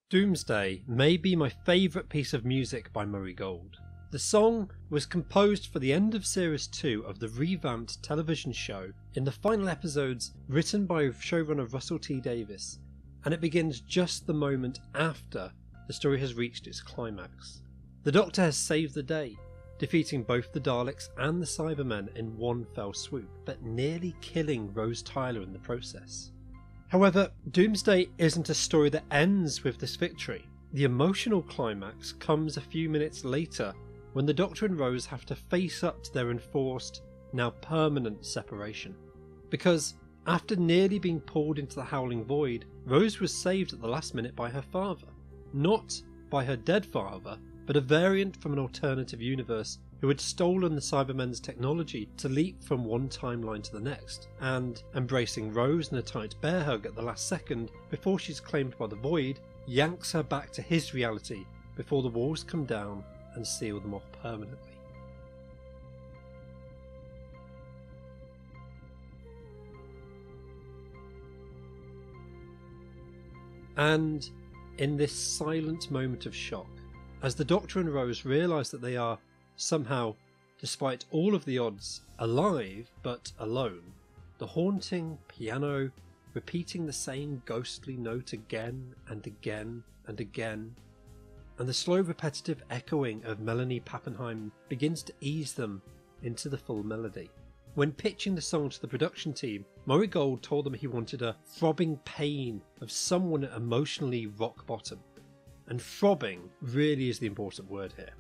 Doomsday may be my favourite piece of music by Murray Gold. The song was composed for the end of Series 2 of the revamped television show in the final episodes, written by showrunner Russell T Davies, and it begins just the moment after the story has reached its climax. The Doctor has saved the day, defeating both the Daleks and the Cybermen in one fell swoop, but nearly killing Rose Tyler in the process. However, Doomsday isn't a story that ends with this victory. The emotional climax comes a few minutes later when the Doctor and Rose have to face up to their enforced, now permanent separation. Because after nearly being pulled into the howling void, Rose was saved at the last minute by her father. Not by her dead father, but a variant from an alternative universe who had stolen the Cybermen's technology to leap from one timeline to the next, and, embracing Rose in a tight bear hug at the last second before she's claimed by the Void, yanks her back to his reality before the walls come down and seal them off permanently. And in this silent moment of shock, as the Doctor and Rose realise that they are somehow, despite all of the odds, alive but alone, the haunting piano repeating the same ghostly note again and again and again, and the slow repetitive echoing of Melanie Pappenheim begins to ease them into the full melody. When pitching the song to the production team, Murray Gold told them he wanted a throbbing pain of someone at emotionally rock bottom. And throbbing really is the important word here.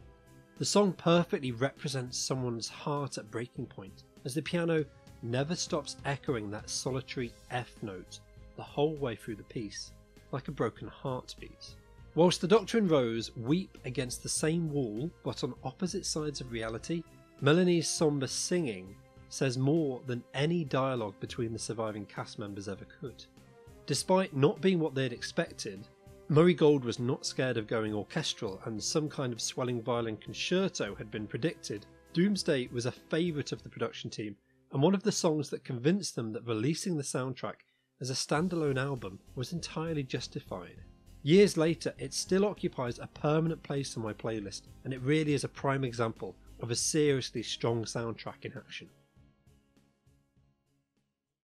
The song perfectly represents someone's heart at breaking point, as the piano never stops echoing that solitary F note the whole way through the piece, like a broken heartbeat. Whilst the Doctor and Rose weep against the same wall but on opposite sides of reality, Melanie's sombre singing says more than any dialogue between the surviving cast members ever could. Despite not being what they had expected, Murray Gold was not scared of going orchestral, and some kind of swelling violin concerto had been predicted. Doomsday was a favourite of the production team, and one of the songs that convinced them that releasing the soundtrack as a standalone album was entirely justified. Years later, it still occupies a permanent place on my playlist, and it really is a prime example of a seriously strong soundtrack in action.